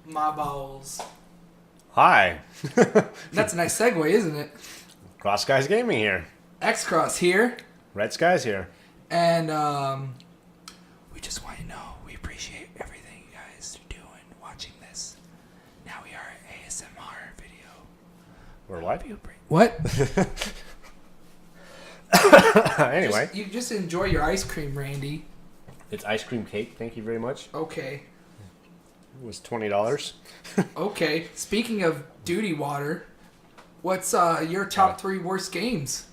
My balls. Hi. That's a nice segue, isn't it? Cross Skies Gaming here. X-Cross here. Red Skies here. And we just want you to know we appreciate everything you guys are doing, watching this. Now we are an ASMR video. We're what? What? Anyway. You just enjoy your ice cream, Randy. It's ice cream cake. Thank you very much. Okay. It was $20. Okay. Speaking of duty water, what's your top 3 worst games?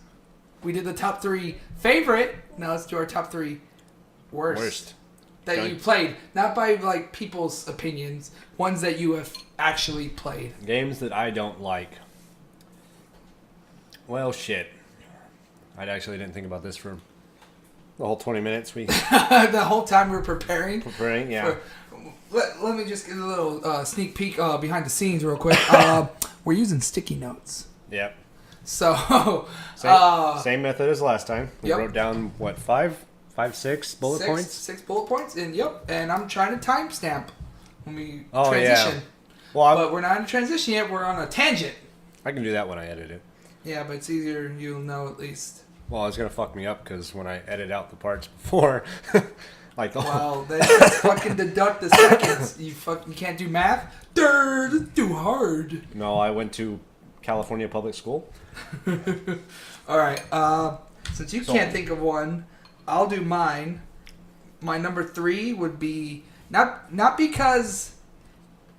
We did the top 3 favorite. Now let's do our top 3 worst. That you played. Not by like people's opinions. Ones that you have actually played. Games that I don't like. Well, shit. I actually didn't think about this for the whole 20 minutes. The whole time we were preparing. Preparing, yeah. Let me just get a little sneak peek behind the scenes real quick. We're using sticky notes. Yep. So same method as last time. We wrote down what, 6 bullet points? 6 bullet points, and and I'm trying to timestamp when we transition. Yeah. Well, but we're not in a transition yet. We're on a tangent. I can do that when I edit it. Yeah, but it's easier. You'll know at least. Well, it's gonna fuck me up because when I edit out the parts before, like well, then just fucking deduct the seconds. You can't do math. It's too hard. No, I went to California public school. All right. Since you can't think of one, I'll do mine. My number 3 would be not because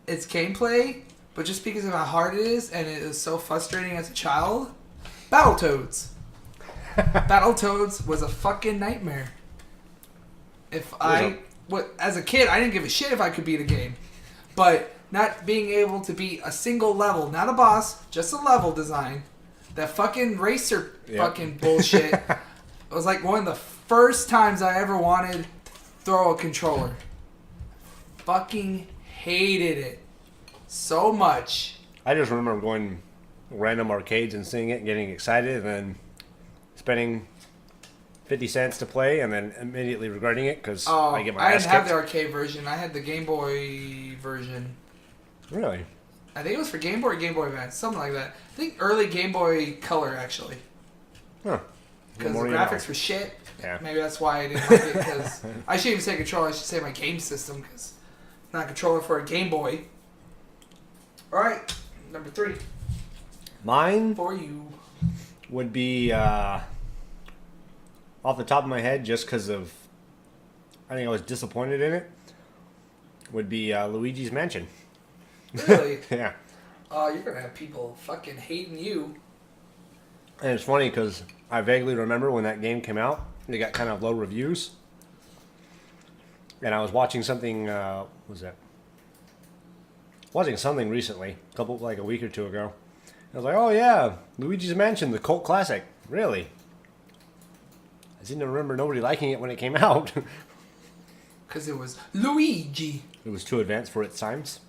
it's gameplay, but just because of how hard it is, and it is so frustrating as a child. Battletoads. Battletoads was a fucking nightmare. As a kid, I didn't give a shit if I could beat a game, but not being able to beat a single level, not a boss, just a level design. That fucking racer fucking bullshit. It was like one of the first times I ever wanted to throw a controller. Fucking hated it so much. I just remember going to random arcades and seeing it and getting excited and then spending 50 cents to play and then immediately regretting it because I get my ass didn't have kicked. the arcade version. I had the Game Boy version. Really? I think it was for Game Boy or Game Boy Advance, something like that. I think early Game Boy Color, actually. Huh. Because the graphics were shit. Yeah. Maybe that's why I didn't like it, because I shouldn't even say controller, I should say my game system, because it's not a controller for a Game Boy. Alright, number 3. Mine For you. would be, off the top of my head, just because of, I think I was disappointed in it, would be Luigi's Mansion. Really? Yeah. Oh, you're going to have people fucking hating you. And it's funny because I vaguely remember when that game came out, it got kind of low reviews. And I was watching something, what was that? Watching something recently, like a week or two ago. I was like, oh yeah, Luigi's Mansion, the cult classic. Really? I seem to remember nobody liking it when it came out. Because it was Luigi. It was too advanced for its times.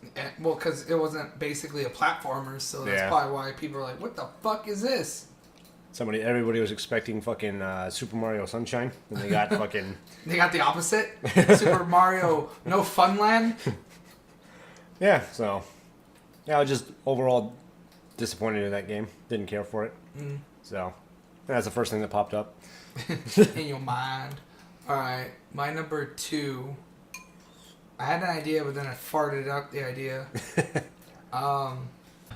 Well, because it wasn't basically a platformer, so that's probably why people are like, what the fuck is this? Everybody was expecting fucking Super Mario Sunshine, and they got fucking... They got the opposite. Super Mario No Funland. Yeah, so... Yeah, I was just overall disappointed in that game. Didn't care for it. So, that's the first thing that popped up. In your mind. Alright, my number 2... I had an idea, but then I farted out the idea.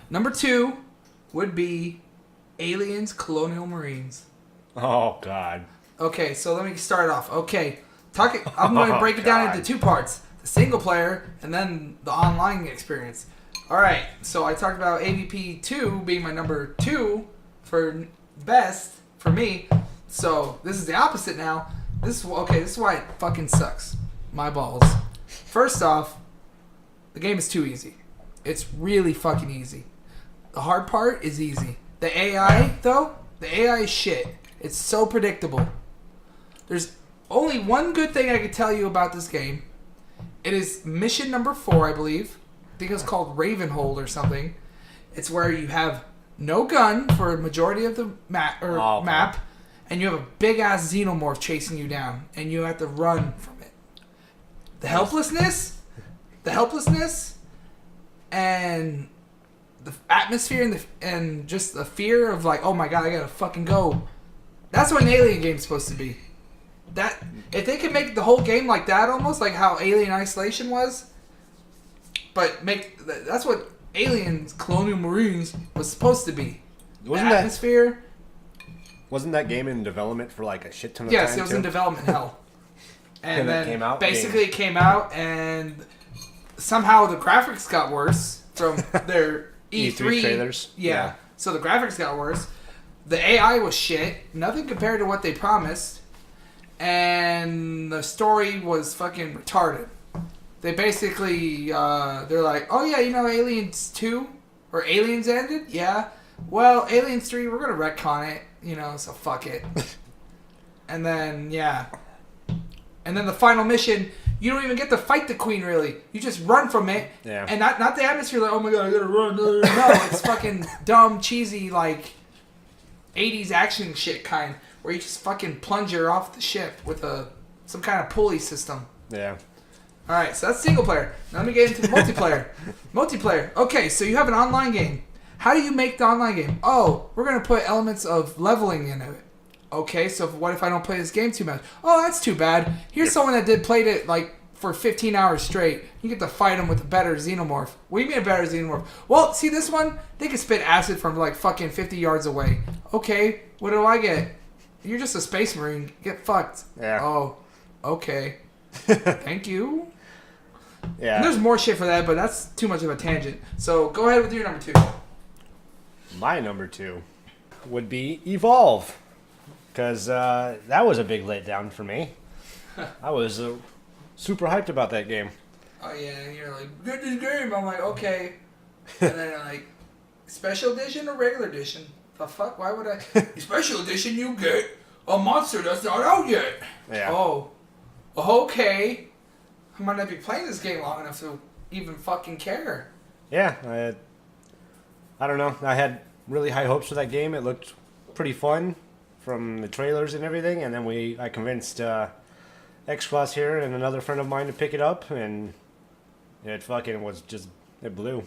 Number 2 would be Aliens Colonial Marines. Oh, God. Okay, so let me start off. Okay, I'm going to break it down into 2 parts. The single player, and then the online experience. Alright, so I talked about AVP 2 being my number 2 for best for me. So, this is the opposite now. This is why it fucking sucks. My balls. First off, the game is too easy. It's really fucking easy. The hard part is easy. The AI, though, the AI is shit. It's so predictable. There's only one good thing I can tell you about this game. It is mission number 4, I believe. I think it's called Ravenhold or something. It's where you have no gun for a majority of the map, and you have a big-ass xenomorph chasing you down, and you have to run from it. The helplessness and the atmosphere and just the fear of like, oh my god, I gotta fucking go. That's what an Alien game's supposed to be. That if they could make the whole game like that, almost like how Alien Isolation was, but that's what Aliens Colonial Marines was supposed to be. Wasn't the atmosphere. Wasn't that game in development for like a shit ton of Yes, time? it was in development hell. And then it came out. Basically, it came out, and somehow the graphics got worse from their E3 trailers. Yeah, so the graphics got worse. The AI was shit. Nothing compared to what they promised, and the story was fucking retarded. They basically they're like, oh yeah, you know, Aliens 2 or Aliens ended. Yeah, well, Aliens 3, we're gonna retcon it. You know, so fuck it. And then, yeah. And then the final mission, you don't even get to fight the queen, really. You just run from it. Yeah. And not the atmosphere like, oh my god, I gotta run. No, it's fucking dumb, cheesy, like, 80s action shit kind, where you just fucking plunge her off the ship with some kind of pulley system. Yeah. Alright, so that's single player. Now let me get into multiplayer. Multiplayer. Okay, so you have an online game. How do you make the online game? Oh, we're going to put elements of leveling in it. Okay, so what if I don't play this game too much? Oh, that's too bad. Here's someone that played it like for 15 hours straight. You get to fight them with a better xenomorph. What do you mean a better xenomorph? Well, see this one? They can spit acid from like fucking 50 yards away. Okay, what do I get? You're just a space marine. Get fucked. Yeah. Oh, okay. Thank you. Yeah. And there's more shit for that, but that's too much of a tangent. So go ahead with your number 2. My number 2 would be Evolve. Because that was a big letdown for me. I was super hyped about that game. Oh yeah, and you're like, get this game. I'm like, okay. And then like, special edition or regular edition? The fuck? Why would I? Special edition, you get a monster that's not out yet. Yeah. Oh, okay. I might not be playing this game long enough to even fucking care. Yeah, I don't know. I had really high hopes for that game. It looked pretty fun from the trailers and everything, and then I convinced X-Class here and another friend of mine to pick it up, and it fucking was just, it blew.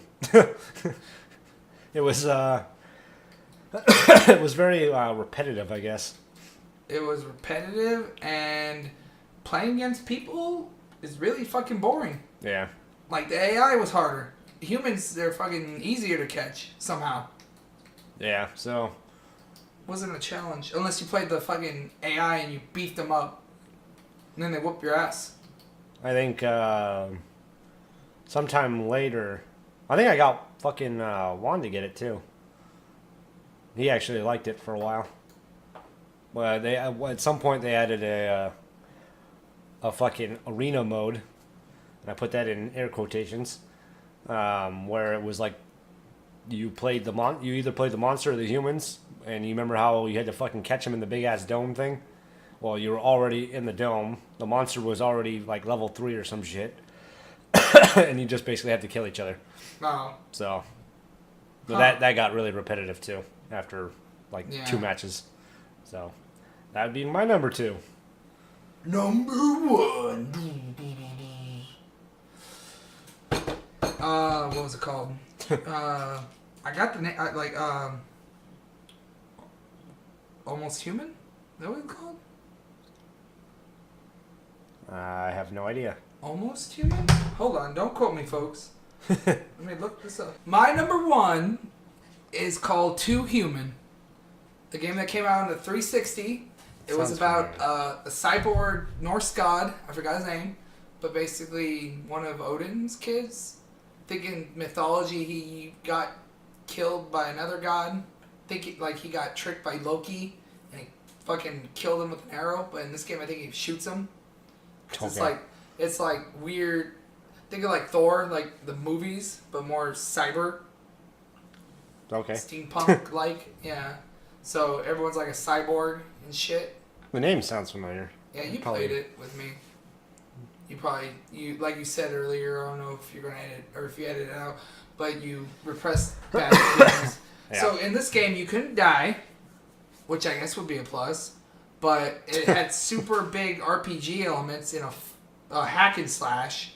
It was it was very repetitive, I guess. It was repetitive, and playing against people is really fucking boring. Yeah. Like, the AI was harder. Humans, they're fucking easier to catch, somehow. Yeah, so... Wasn't a challenge. Unless you played the fucking AI and you beat them up. And then they whoop your ass. I think sometime later... I think I got fucking Juan to get it, too. He actually liked it for a while. But at some point they added a fucking arena mode. And I put that in air quotations. Where it was like you either played the monster or the humans, and you remember how you had to fucking catch them in the big ass dome thing? Well, you were already in the dome. The monster was already like level 3 or some shit. And you just basically had to kill each other. Oh. So that got really repetitive too after like 2 matches. So that would be my number 2. Number 1. What was it called? I got the name, Almost Human? Is that what it's called? I have no idea. Almost Human? Hold on, don't quote me, folks. Let me look this up. My number 1 is called Too Human. The game that came out on the 360. It was about a cyborg Norse god. I forgot his name. But basically one of Odin's kids. I think in mythology he got killed by another god. I think he got tricked by Loki and he fucking killed him with an arrow. But in this game I think he shoots him. Okay. It's like weird. Think of like Thor, like the movies, but more cyber. Okay. Steampunk like, yeah. So everyone's like a cyborg and shit. The name sounds familiar. Yeah, you played it with me. You like you said earlier, I don't know if you're gonna edit or if you edit it out, but you repressed bad feelings. Yeah. So in this game you couldn't die, which I guess would be a plus, but it had super big RPG elements in a hack and slash.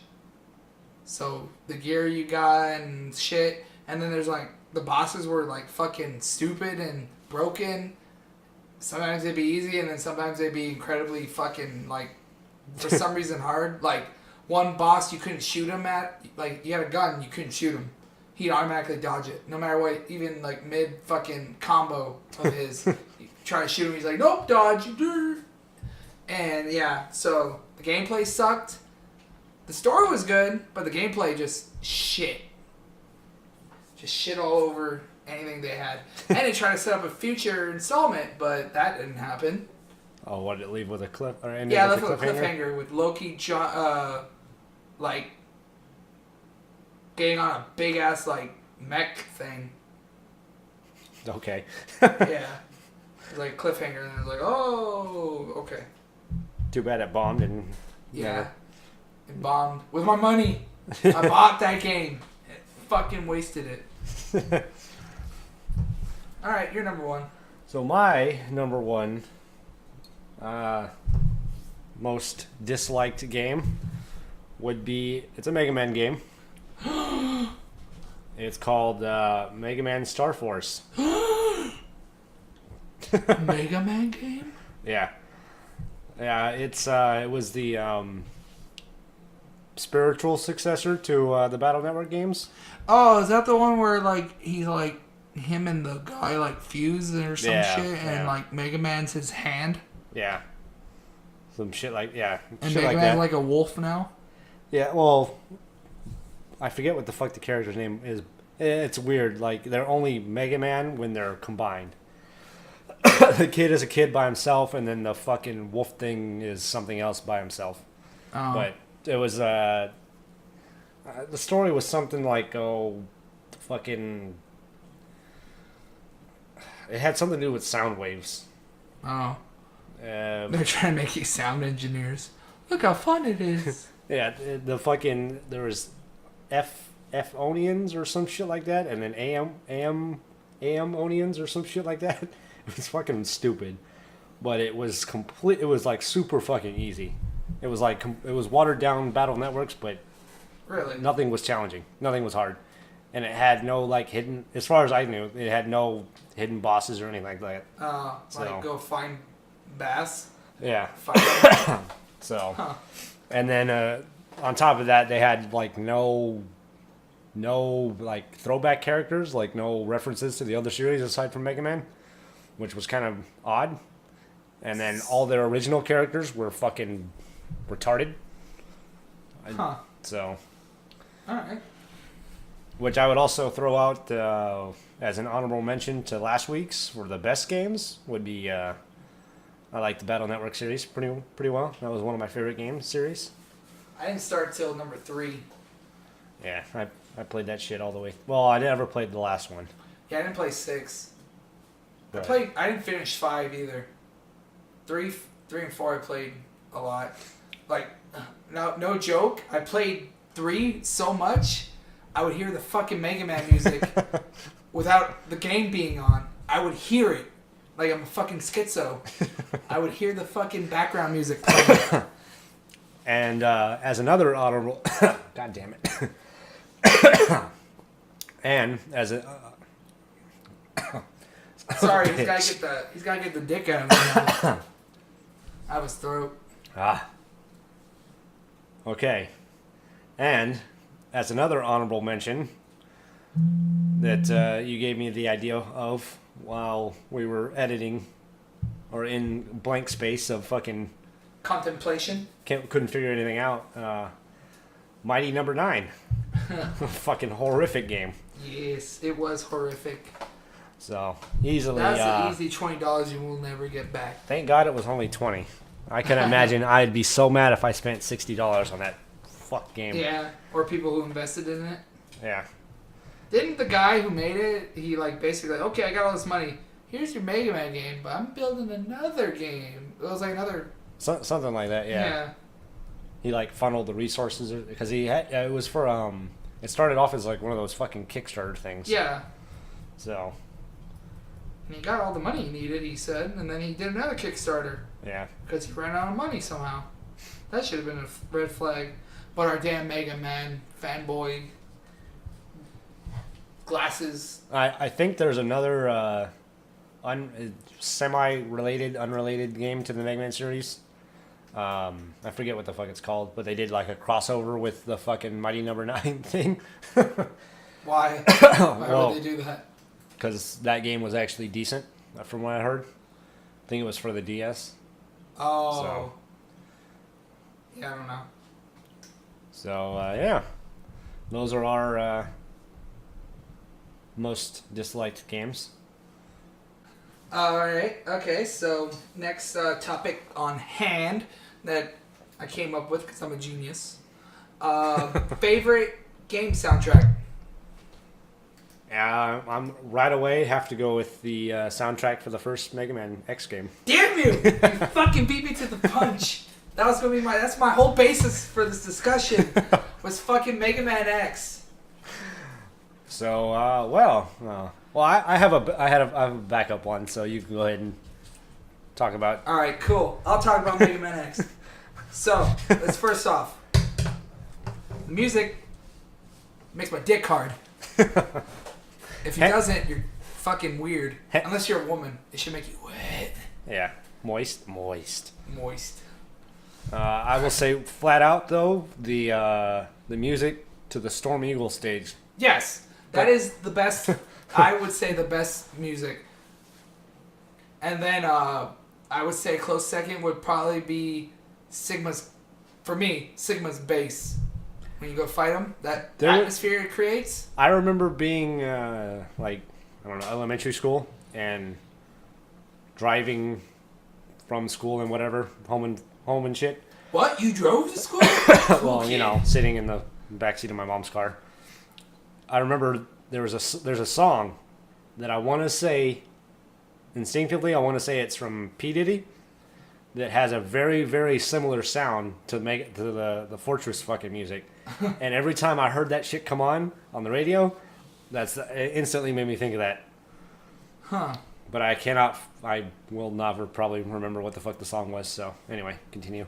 So the gear you got and shit, and then there's like the bosses were like fucking stupid and broken. Sometimes they'd be easy, and then sometimes they'd be incredibly fucking like for some reason hard. Like one boss you couldn't shoot him at, like you had a gun, you couldn't shoot him. He'd automatically dodge it, no matter what. Even like mid fucking combo of his, you try to shoot him, he's like, nope, dodge. And yeah, so the gameplay sucked. The story was good, but the gameplay just shit. Just shit all over anything they had. And they tried to set up a future installment, but that didn't happen. Oh, what did it leave with a cliff? Or Yeah, left with a cliffhanger with Loki, like getting on a big ass like mech thing. Okay. Yeah, it's like cliffhanger, and it's like, oh, okay. Too bad it bombed and. Yeah, it bombed with my money. I bought that game. It fucking wasted it. All right, you're number one. So my number one most disliked game would be, it's a Mega Man game. It's called Mega Man Star Force. Mega Man game? Yeah. Yeah, it was the spiritual successor to the Battle Network games. Oh, is that the one where like he's like him and the guy like fuse or some shit, and like Mega Man's his hand? Yeah. Some shit like and shit Mega like Man's that. Like a wolf now. Yeah, well, I forget what the fuck the character's name is. It's weird. Like they're only Mega Man when they're combined. The kid is a kid by himself, and then the fucking wolf thing is something else by himself. Oh. But it was the story was something like fucking. It had something to do with sound waves. Oh. They're trying to make you sound engineers. Look how fun it is. Yeah, the fucking there was F-onions or some shit like that, and then AM-onions or some shit like that. It was fucking stupid, but it was complete. It was like super fucking easy. It was like it was watered down Battle Networks, but really nothing was challenging. Nothing was hard, and it had no like hidden. As far as I knew, it had no hidden bosses or anything like that. Like go find bass. Yeah. Find So, huh. And then on top of that, they had like no like throwback characters, like no references to the other series aside from Mega Man, which was kind of odd. And then all their original characters were fucking retarded. Huh. So. Alright. Which I would also throw out as an honorable mention to last week's for the best games would be I like the Battle Network series pretty well. That was one of my favorite games series. I didn't start till number 3. Yeah, I played that shit all the way. Well, I never played the last one. Yeah, I didn't play 6. But I didn't finish 5 either. 3 and 4 I played a lot. Like, no joke. I played 3 so much, I would hear the fucking Mega Man music without the game being on. I would hear it. Like I'm a fucking schizo. I would hear the fucking background music playing. And as another honorable... God damn it. And as a... Sorry, he's gotta get the dick out of his mouth. Out of his throat. Ah. Okay. And as another honorable mention that you gave me the idea of while we were editing or in blank space of fucking Contemplation. couldn't figure anything out. Mighty Number 9. Fucking horrific game. Yes, it was horrific. So easily. That's an easy $20 you will never get back. Thank God it was only 20. I can imagine I'd be so mad if I spent $60 on that fuck game. Yeah, or people who invested in it. Yeah. Didn't the guy who made it, he like basically like, okay, I got all this money. Here's your Mega Man game, but I'm building another game. It was like another... Something like that, yeah. He like funneled the resources because he had it was for it started off as like one of those fucking Kickstarter things. Yeah. So. And he got all the money he needed, he said, and then he did another Kickstarter. Yeah. Because he ran out of money somehow. That should have been a red flag. But our damn Mega Man fanboy glasses. I think there's another semi-related, unrelated game to the Mega Man series. I forget what the fuck it's called, but they did like a crossover with the fucking Mighty Number 9 thing. Why? Why would they do that? Because that game was actually decent, from what I heard. I think it was for the DS. Oh. So. Yeah, I don't know. So, yeah. Those are our most disliked games. Alright, okay, so next topic on hand that I came up with because I'm a genius. Favorite game soundtrack? Yeah, I'm right away have to go with the soundtrack for the first Mega Man X game. Damn you! You fucking beat me to the punch. That was gonna be that's my whole basis for this discussion was fucking Mega Man X. So, I have a backup one, so you can go ahead and talk about. All right, cool. I'll talk about Mega Man X. So, let's first off, the music makes my dick hard. If it doesn't, you're fucking weird. Unless you're a woman, it should make you wet. Yeah, moist. I will say flat out though, the music to the Storm Eagle stage. Yes, that is the best. I would say the best music. And then I would say a close second would probably be Sigma's. For me, Sigma's bass. When you go fight them, that atmosphere it creates. I remember being elementary school and driving from school and whatever home and shit. What? You drove to school? Well, sitting in the backseat of my mom's car. I remember there's a song that I want to say instinctively. I want to say it's from P Diddy. That has a very, very similar sound to the Fortress fucking music. And every time I heard that shit come on the radio, it instantly made me think of that. Huh. But I will never probably remember what the fuck the song was. So anyway, continue.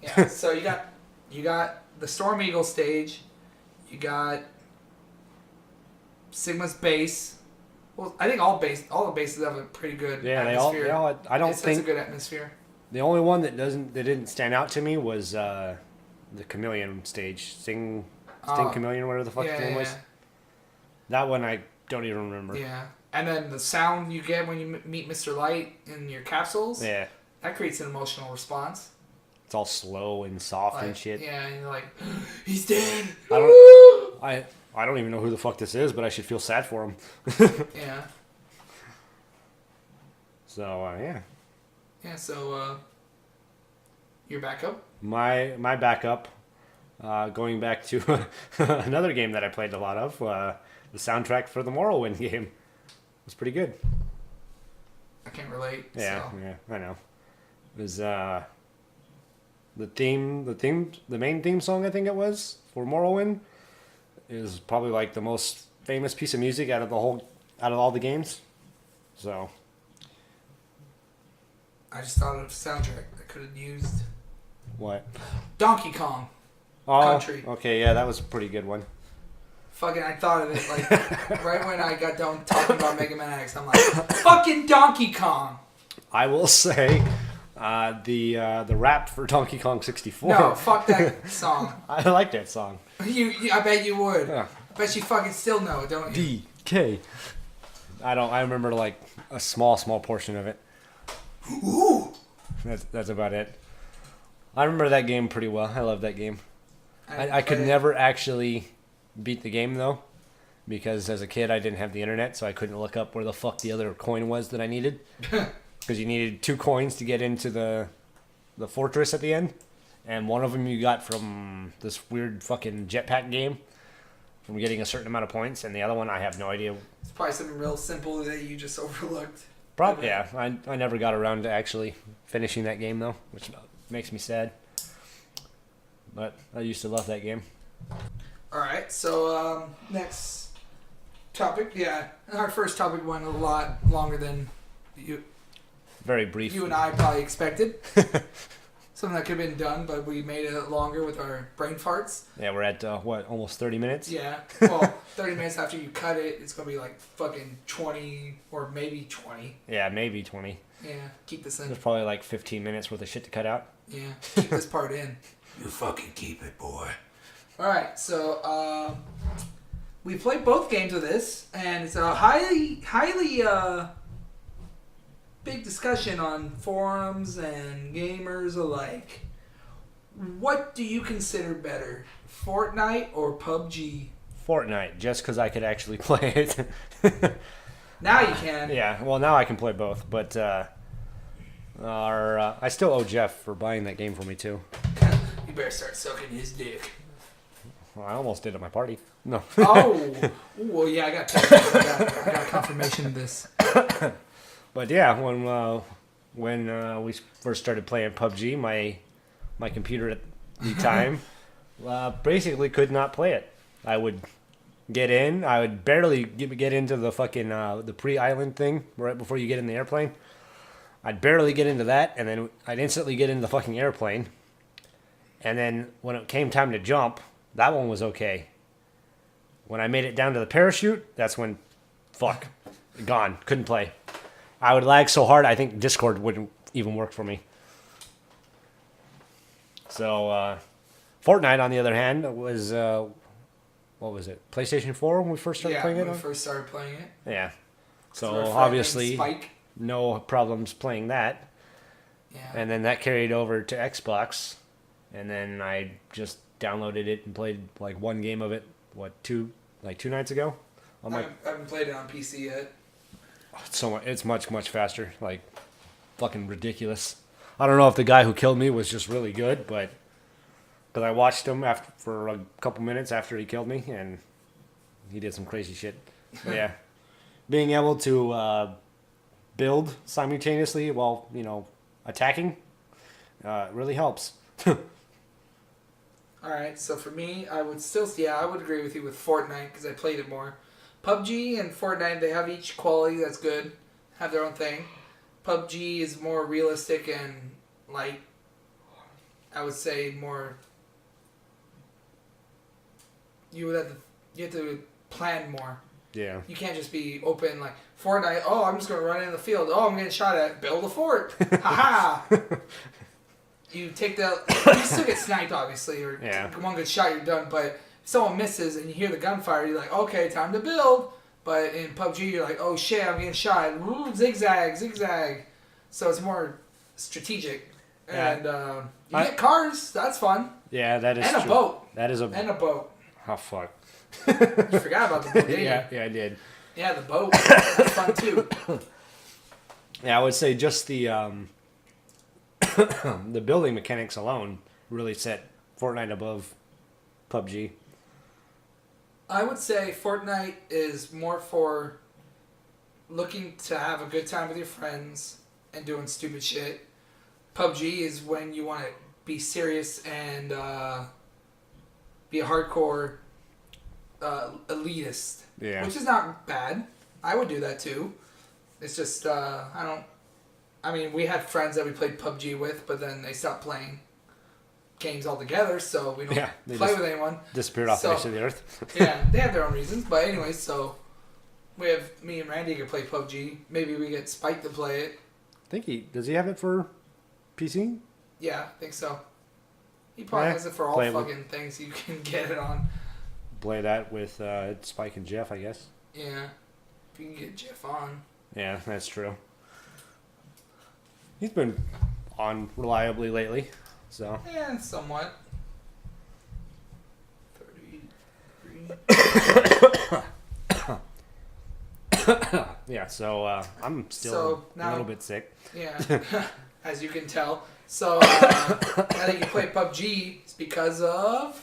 Yeah. So you got the Storm Eagle stage. You got Sigma's bass. Well, I think all the bases have a pretty good atmosphere. They all. I don't think it's a good atmosphere. The only one that didn't stand out to me was the Chameleon stage. Sting Chameleon, whatever the fuck his name was. That one I don't even remember. Yeah. And then the sound you get when you meet Mr. Light in your capsules. Yeah. That creates an emotional response. It's all slow and soft and shit. Yeah, and you're like, he's dead. I don't even know who the fuck this is, but I should feel sad for him. Yeah. So, yeah. Yeah, so, your backup? My backup, going back to another game that I played a lot of, the soundtrack for the Morrowind game was pretty good. I can't relate. Yeah, I know. It was, the main theme song, I think it was, for Morrowind, is probably like the most famous piece of music out of all the games. So. I just thought of a soundtrack that could have used. What? Donkey Kong. Country. Okay, yeah, that was a pretty good one. Fucking, I thought of it like right when I got done talking about Mega Man X. I'm like, fucking Donkey Kong. I will say, the rap for Donkey Kong 64. No, fuck that song. I like that song. I bet you would. Yeah. I bet you fucking still know it, don't you? DK. I remember like a small portion of it. Ooh. That's about it. I remember that game pretty well. I love that game. I could play it. never actually beat the game though, because as a kid I didn't have the internet, so I couldn't look up where the fuck the other coin was that I needed. Because you needed 2 coins to get into the fortress at the end, and one of them you got from this weird fucking jetpack game, from getting a certain amount of points, and the other one I have no idea. It's probably something real simple that you just overlooked. Probably, yeah. I never got around to actually finishing that game though, which makes me sad. But I used to love that game. Alright, so next topic. Yeah, our first topic went a lot longer than you Very brief. and I probably expected. Something that could have been done, but we made it longer with our brain farts. Yeah, we're at, almost 30 minutes? Yeah. Well, 30 minutes after you cut it, it's going to be like fucking 20 or maybe 20. Yeah, maybe 20. Yeah, keep this in. There's probably like 15 minutes worth of shit to cut out. Yeah, keep this part in. You fucking keep it, boy. Alright, so, we played both games of this, and it's a highly big discussion on forums and gamers alike. What do you consider better, Fortnite or PUBG? Fortnite, just because I could actually play it. Now you can. Yeah, well, now I can play both, but I still owe Jeff for buying that game for me, too. You better start sucking his dick. Well, I almost did at my party. No. Oh! Well, yeah, I got confirmation of this. But yeah, when we first started playing PUBG, my computer at the time basically could not play it. I would get in, I would barely get into the fucking the pre-island thing right before you get in the airplane. I'd barely get into that, and then I'd instantly get into the fucking airplane. And then when it came time to jump, that one was okay. When I made it down to the parachute, that's when, gone, couldn't play. I would lag so hard, I think Discord wouldn't even work for me. So, Fortnite, on the other hand, was, what was it, PlayStation 4 when we first started playing it? Yeah, when we first started playing it. Yeah. So, obviously, Spike. no problems playing that. Yeah. And then that carried over to Xbox. And then I just downloaded it and played, like, one game of it, two nights ago? I haven't played it on PC yet. It's much faster, like fucking ridiculous. I don't know if the guy who killed me was just really good, but because I watched him for a couple minutes after he killed me, and he did some crazy shit. But yeah, being able to build simultaneously while attacking really helps. All right, so for me, I would agree with you with Fortnite because I played it more. PUBG and Fortnite, they have each quality that's good, have their own thing. PUBG is more realistic and, like, I would say more... You have to plan more. Yeah. You can't just be open, like, Fortnite, oh, I'm just going to run in the field. Oh, I'm getting shot at. Build a fort. Ha-ha! You still get sniped, obviously, or one good shot, you're done, but... someone misses and you hear the gunfire, you're like, okay, time to build. But in PUBG, you're like, oh shit, I'm getting shot. Ooh, zigzag. So it's more strategic. Yeah. And you get cars, that's fun. Yeah, that is and true. A boat. That is a... And a boat. Oh, fuck. You forgot about the boat, didn't you? Yeah, I did. Yeah, the boat. That's fun too. Yeah, I would say just the the building mechanics alone really set Fortnite above PUBG. I would say Fortnite is more for looking to have a good time with your friends and doing stupid shit. PUBG is when you want to be serious and be a hardcore elitist. Yeah. Which is not bad. I would do that too. It's just, we had friends that we played PUBG with, but then they stopped playing games altogether, so we don't play with anyone. Disappeared off the face of the earth. Yeah, they have their own reasons, but anyway, so we have me and Randy can play PUBG. Maybe we get Spike to play it. I think does he have it for PC? Yeah, I think so. He probably has it for all fucking things you can get it on. Play that with Spike and Jeff, I guess. Yeah, if you can get Jeff on. Yeah, that's true. He's been on reliably lately. So. Yeah, somewhat. 33. Yeah, so I'm still a little bit sick. Yeah, as you can tell. So, now that you play PUBG, it's because of...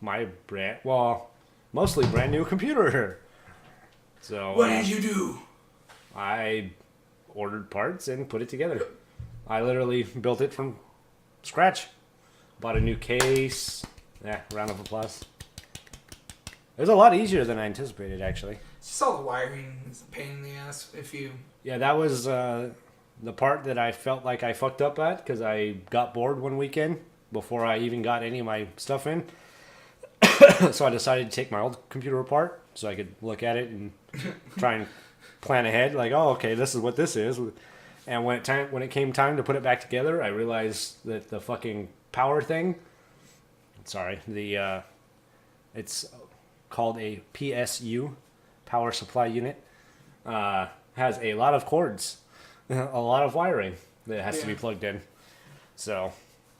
My mostly brand new computer. So. What did you do? I ordered parts and put it together. I literally built it from scratch. Bought a new case. Yeah, round of applause. It was a lot easier than I anticipated, actually. Just all the wiring is a pain in the ass if you... Yeah, that was the part that I felt like I fucked up at because I got bored one weekend before I even got any of my stuff in. So I decided to take my old computer apart so I could look at it and try and plan ahead. Like, oh, okay, this is what this is. And when it came time to put it back together, I realized that the fucking power thing. Sorry, it's called a PSU, power supply unit. Has a lot of cords, a lot of wiring that has to be plugged in. So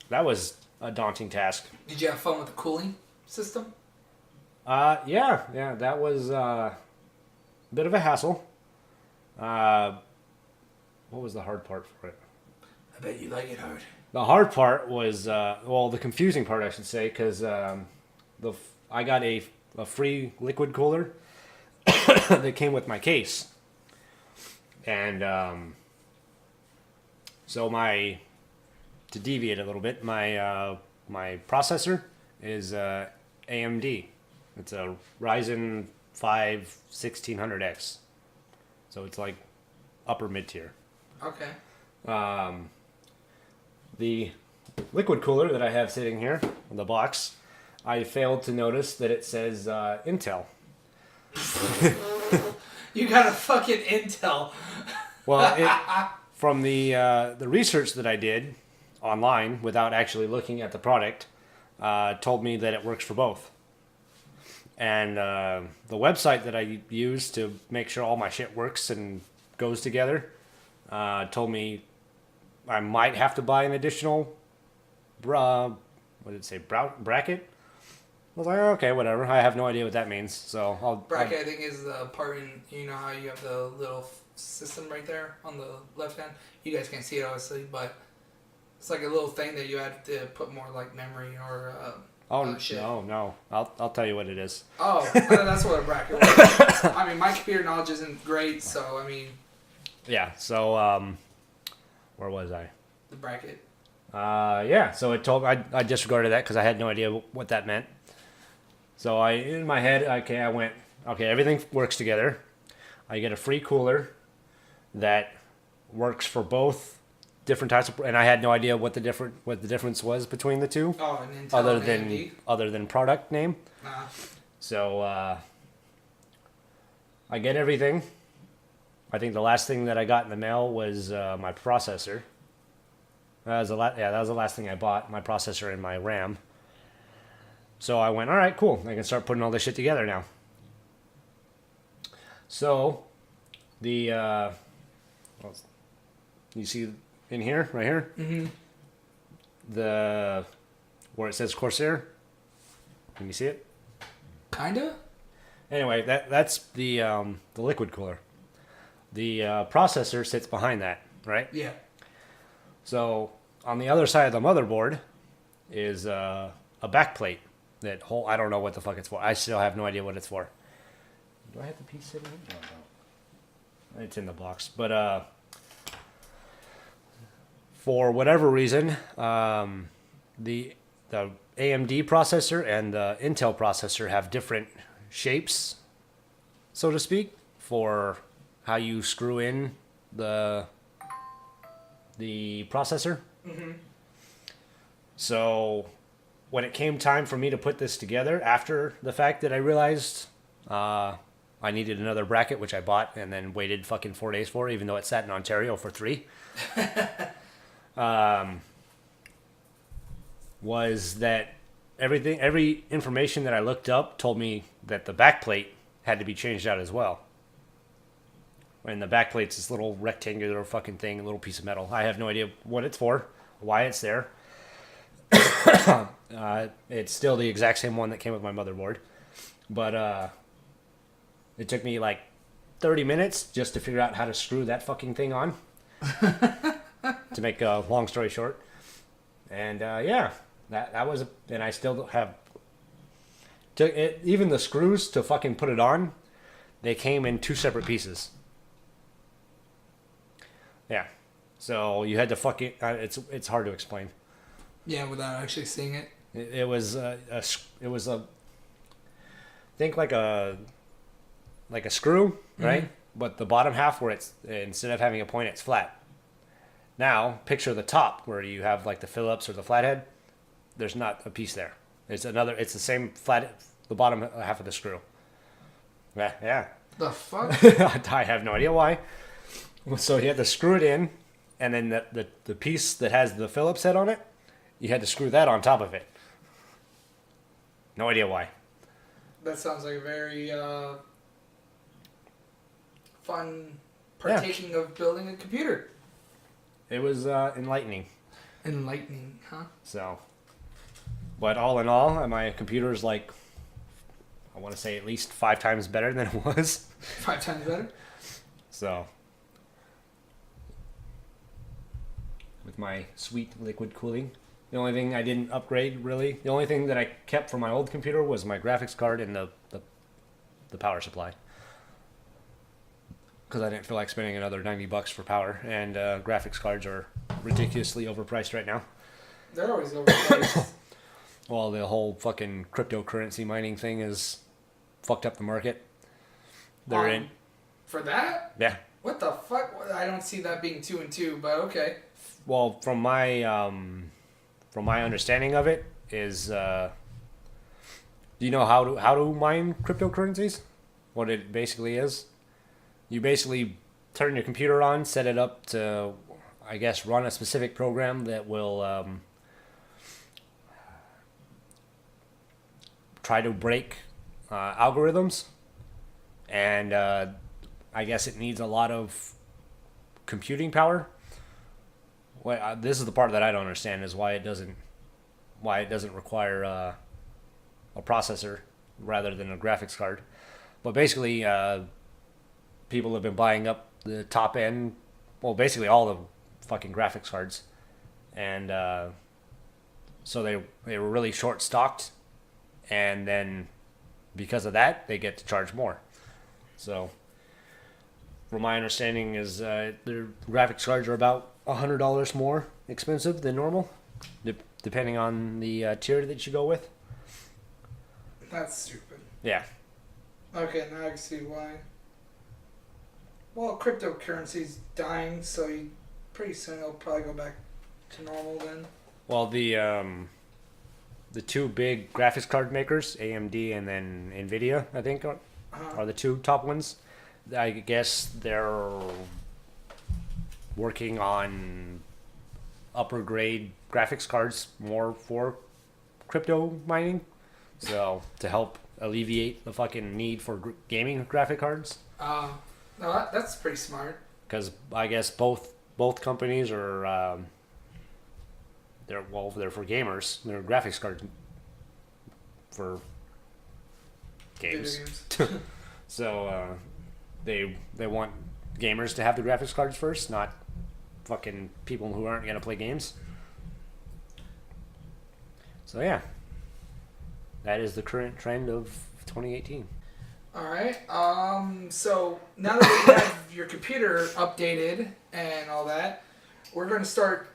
that was a daunting task. Did you have fun with the cooling system? Yeah, that was a bit of a hassle. What was the hard part for it? I bet you like it hard. The hard part was, the confusing part, I should say, because I got a free liquid cooler that came with my case. And so to deviate a little bit, my processor is AMD. It's a Ryzen 5 1600X. So it's like upper mid tier. Okay. The liquid cooler that I have sitting here in the box, I failed to notice that it says Intel. You got a fucking Intel. Well, from the research that I did online without actually looking at the product, told me that it works for both. And the website that I use to make sure all my shit works and goes together told me I might have to buy an additional bracket. I was like, okay, whatever. I have no idea what that means, so bracket. I think is the part in, you know how you have the little system right there on the left hand. You guys can't see it obviously, but it's like a little thing that you had to put more like memory or. Shit. No. I'll tell you what it is. Oh, that's what a bracket was. I mean, my computer knowledge isn't great, so I mean. Yeah. So where was I? The bracket. Yeah. So it told I disregarded that because I had no idea what that meant. So in my head, I went, okay, everything works together. I get a free cooler that works for both different types of, and I had no idea what the difference was between the two. Oh, an Intel other than product name. Nah. So I get everything. I think the last thing that I got in the mail was my processor. That was the last thing I bought, my processor and my RAM. So I went, all right, cool. I can start putting all this shit together now. So the you see in here, right here, where it says Corsair. Can you see it? Kinda. Anyway, that's the liquid cooler. The processor sits behind that, right? Yeah. So on the other side of the motherboard is a backplate I don't know what the fuck it's for. I still have no idea what it's for. Do I have the piece sitting here? No. It's in the box. But for whatever reason, the AMD processor and the Intel processor have different shapes, so to speak, for how you screw in the processor. Mm-hmm. So when it came time for me to put this together, after the fact that I realized I needed another bracket, which I bought and then waited fucking 4 days for, even though it sat in Ontario for 3, was that every information that I looked up told me that the backplate had to be changed out as well. And the backplate's this little rectangular fucking thing, a little piece of metal. I have no idea what it's for, why it's there. It's still the exact same one that came with my motherboard. But it took me like 30 minutes just to figure out how to screw that fucking thing on. To make a long story short. And yeah, that was, and I still have, even the screws to fucking put it on, they came in 2 separate pieces. Yeah. So you had to fucking, it's hard to explain. Yeah, without actually seeing it. It was think like a screw, right? Mm-hmm. But the bottom half where it's, instead of having a point, it's flat. Now, picture the top where you have like the Phillips or the flathead. There's not a piece there. It's the same flat, the bottom half of the screw. Yeah. The fuck? I have no idea why. So you had to screw it in, and then the piece that has the Phillips head on it, you had to screw that on top of it. No idea why. That sounds like a very fun partaking of building a computer. It was enlightening. Enlightening, huh? So, but all in all, my computer is like, I want to say at least 5 times better than it was. 5 times better? So, with my sweet liquid cooling. The only thing I didn't upgrade, really, the only thing that I kept from my old computer was my graphics card and the power supply. Because I didn't feel like spending another $90 for power, and graphics cards are ridiculously overpriced right now. They're always overpriced. Well, the whole fucking cryptocurrency mining thing has fucked up the market. They're in. For that? Yeah. What the fuck? I don't see that being 2 and 2, but okay. Well, from my understanding of it is, do you know how to mine cryptocurrencies? What it basically is? You basically turn your computer on, set it up to, I guess, run a specific program that will try to break algorithms, and I guess it needs a lot of computing power. Well, this is the part that I don't understand, is why it doesn't require a processor rather than a graphics card. But basically, people have been buying up the top end, well, basically all the fucking graphics cards, and so they were really short stocked, and then because of that, they get to charge more. So, from my understanding, is their graphics cards are about $100 more expensive than normal, depending on the tier that you go with. That's stupid. Yeah. Okay, now I can see why. Well, cryptocurrency's dying, so pretty soon it'll probably go back to normal then. Well, the two big graphics card makers, AMD and then Nvidia, I think, are the two top ones. I guess they're working on upper grade graphics cards more for crypto mining, so to help alleviate the fucking need for gaming graphic cards. No, that's pretty smart. Because I guess both companies are they're for gamers. They're graphics cards for games. Video games. So they want gamers to have the graphics cards first, not fucking people who aren't gonna play games. So yeah, that is the current trend of 2018. All right. So now that we have your computer updated and all that, we're going to start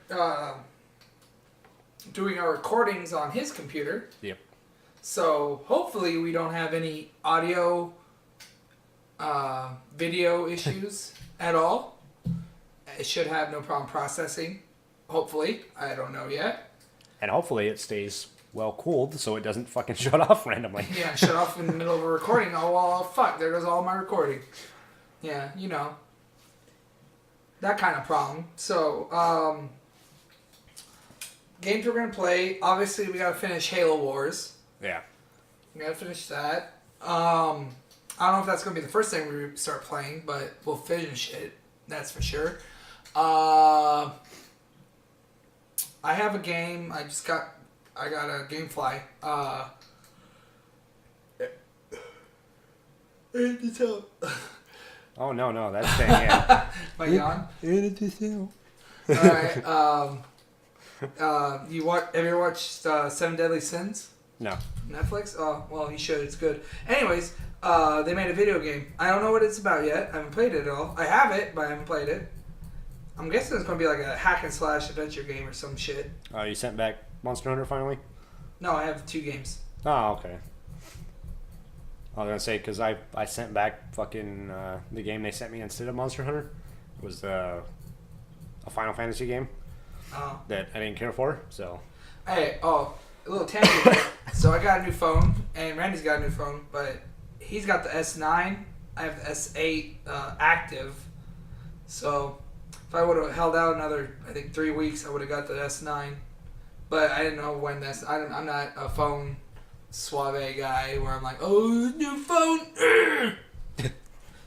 doing our recordings on his computer. Yep. So hopefully we don't have any audio, video issues at all. It should have no problem processing. Hopefully. I don't know yet. And hopefully it stays well cooled so it doesn't fucking shut off randomly. Yeah, shut off in the middle of a recording. Oh, well, fuck, there goes all my recording. Yeah, you know. That kind of problem. So, games we're going to play. Obviously, we got to finish Halo Wars. Yeah. We got to finish that. I don't know if that's going to be the first thing we start playing, but we'll finish it. That's for sure. I have a game. I got a GameFly. Oh no, that's staying in. My yawn. Alright. Have you ever watched Seven Deadly Sins? No. Netflix? Oh, well, you should. It's good. Anyways, they made a video game. I don't know what it's about yet. I haven't played it at all. I have it, but I haven't played it. I'm guessing it's going to be like a hack and slash adventure game or some shit. Oh, you sent back Monster Hunter finally? No, I have 2 games. Oh, okay. I was gonna say, because I sent back fucking the game they sent me instead of Monster Hunter. It was a Final Fantasy game Oh. that I didn't care for. So. Hey, a little tangent here. So I got a new phone, and Randy's got a new phone, but he's got the S9. I have the S8 active. So if I would have held out another, I think 3 weeks, I would have got the S9. But I didn't know when this. I'm not a phone suave guy where I'm like, oh, new phone.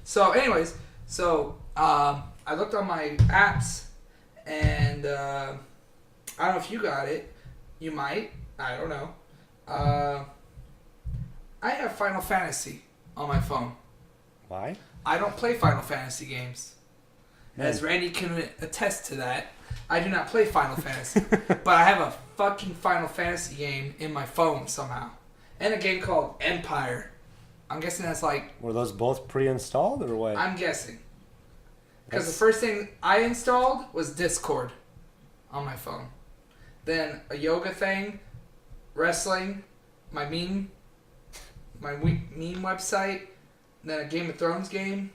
So, anyways, I looked on my apps, and I don't know if you got it. You might. I don't know. I have Final Fantasy on my phone. Why? I don't play Final Fantasy games. Man. As Randy can attest to that, I do not play Final Fantasy. But I have a fucking Final Fantasy game in my phone somehow. And a game called Empire. I'm guessing that's like... Were those both pre-installed or what? I'm guessing. Because the first thing I installed was Discord on my phone. Then a yoga thing, wrestling, my meme website, then a Game of Thrones game,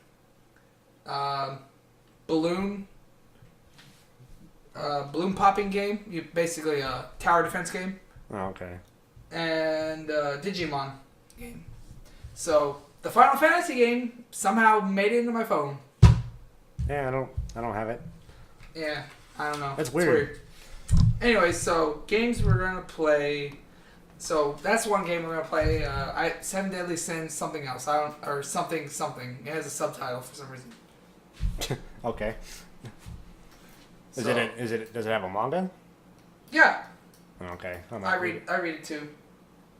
balloon popping game, basically a tower defense game. Oh, okay. And Digimon game. So the Final Fantasy game somehow made it into my phone. Yeah, I don't have it. Yeah, I don't know. That's weird. Anyways, so games we're gonna play. So that's one game we're gonna play. Seven Deadly Sins, something else. Or something. It has a subtitle for some reason. Okay. Does So, it have a manga? Yeah, Okay. I read it too.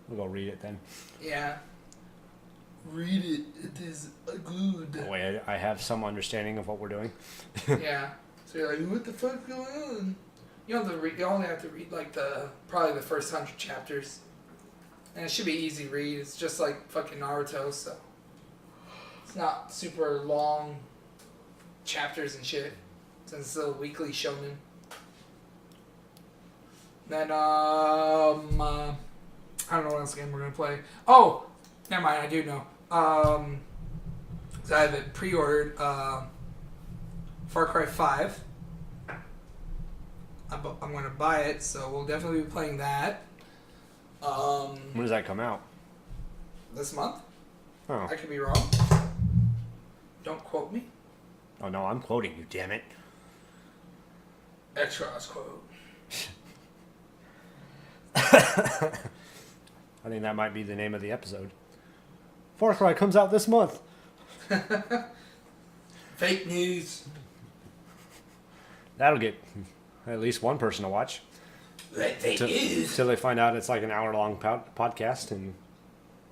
We'll go read it then. Yeah. Read it. It is good. Oh, wait, I have some understanding of what we're doing. Yeah. So you're like, what the fuck's going on? You don't have to read. You only have to read like probably the first 100 chapters, and it should be easy read. It's just like fucking Naruto, so it's not super long chapters and shit. Since it's a weekly shonen. Then I don't know what else game we're gonna play. Oh, never mind. I do know. 'Cause I have it pre-ordered. Far Cry 5. I'm going to buy it, so we'll definitely be playing that. When does that come out? This month? Oh. I could be wrong. Don't quote me. Oh, no, I'm quoting you, damn it. Extras quote. I think that might be the name of the episode. Far Cry comes out this month. Fake news. That'll get at least one person to watch. Fake news. Till they find out it's like an hour-long podcast, and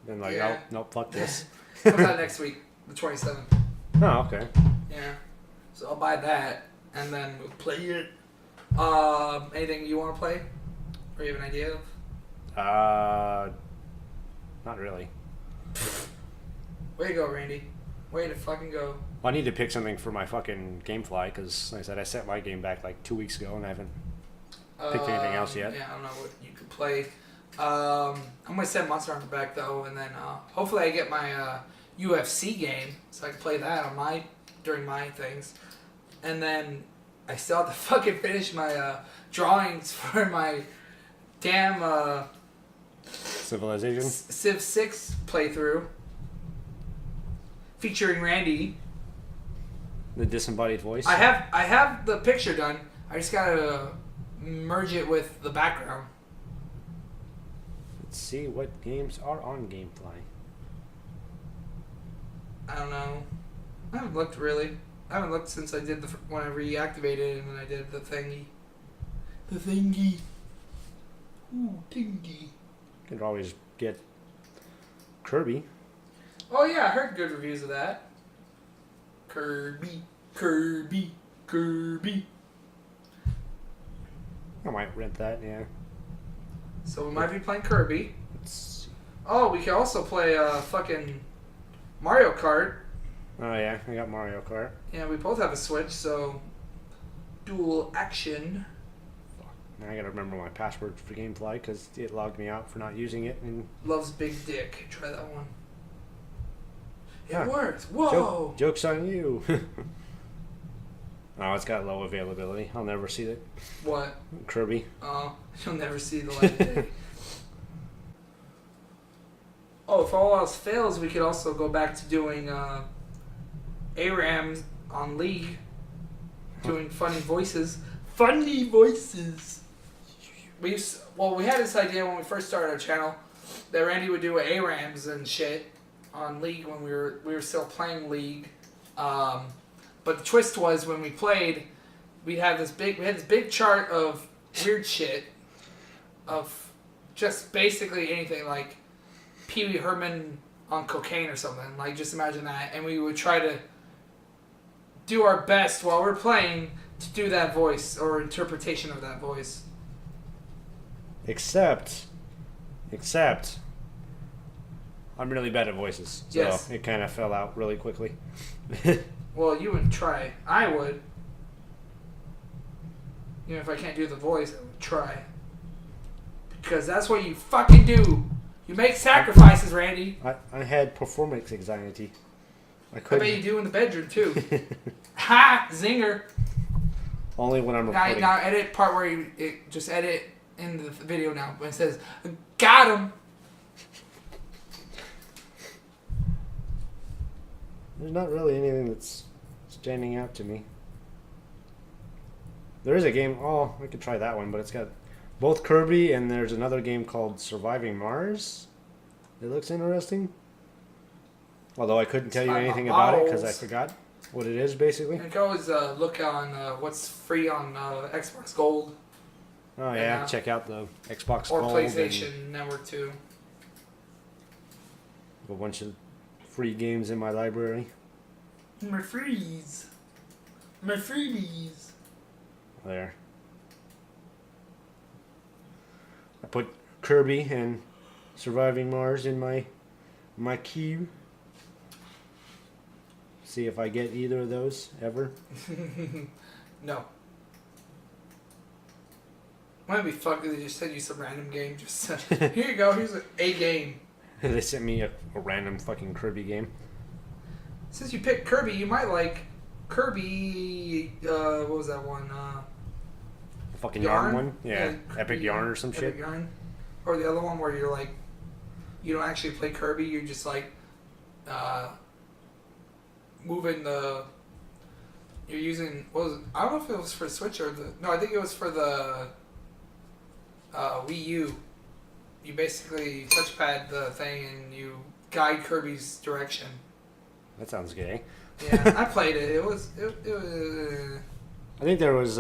then like, Yeah. nope, fuck this. Comes out next week, the 27th. Oh, okay. Yeah. So I'll buy that, and then we'll play it. Anything you want to play? Or you have an idea of? Not really. Way to go, Randy. Way to fucking go. Well, I need to pick something for my fucking GameFly, because, like I said, I set my game back like 2 weeks ago, and I haven't picked anything else yet. Yeah, I don't know what you could play. I'm going to set Monster Hunter back, though, and then hopefully I get my UFC game, so I can play that on during my things. And then I still have to fucking finish my drawings for my damn Civilization? Civ 6 playthrough. Featuring Randy. The disembodied voice? I have the picture done. I just gotta merge it with the background. Let's see what games are on GameFly. I don't know. I haven't looked really. I haven't looked since I did when I reactivated it and then I did the thingy. The thingy. Ooh, thingy. You could always get Kirby. Oh yeah, I heard good reviews of that. Kirby. I might rent that, yeah. So we might be playing Kirby. Let's see. Oh, we can also play fucking Mario Kart. Oh, yeah, I got Mario Kart. Yeah, we both have a Switch, so dual action. Now I gotta remember my password for GameFly because it logged me out for not using it. And Loves Big Dick. Try that one. It Yeah. works. Whoa. Joke's on you. Oh, it's got low availability. I'll never see it. What? Kirby. Oh, you'll never see the light of day. Oh, if all else fails, we could also go back to doing ARAMs on League. Doing funny voices. Funny voices! We had this idea when we first started our channel that Randy would do ARAMs and shit on League when we were still playing League. But the twist was when we played, we had this big chart of weird shit, of just basically anything like Pee Wee Herman on cocaine or something. Like, just imagine that, and we would try to do our best while we're playing to do that voice or interpretation of that voice. Except, I'm really bad at voices, so Yes. it kind of fell out really quickly. Well, you wouldn't try. I would. Even if I can't do the voice, I would try. Because that's what you fucking do. You make sacrifices, Randy. I had performance anxiety. I bet you do in the bedroom, too. Ha! Zinger. Only when I'm recording. Now edit part where just edit in the video now when it says, got him. There's not really anything that's standing out to me. There is a game. Oh, I could try that one, but it's got both Kirby and there's another game called Surviving Mars. It looks interesting. Although I couldn't tell you anything about it because I forgot what it is, basically. You can always look on what's free on Xbox Gold. Oh, yeah. Check out the Xbox or Gold. Or PlayStation Network, too. A bunch of free games in my library. My freebies. My freebies. There. I put Kirby and Surviving Mars in my queue. See if I get either of those ever. No. Might be fucked if they just send you some random game. Just here you go. Here's a game. They sent me a random fucking Kirby game. Since you picked Kirby, you might like Kirby. What was that one? Fucking yarn one? Yeah. Epic Kirby, Yarn or some Epic shit. Yarn. Or the other one where you're like, you don't actually play Kirby. You're just like, moving the. You're using. What was it? I don't know if it was for Switch or the. No, I think it was for the. Wii U. You basically touchpad the thing and you guide Kirby's direction. That sounds gay. Yeah, I played it. It was. I think there was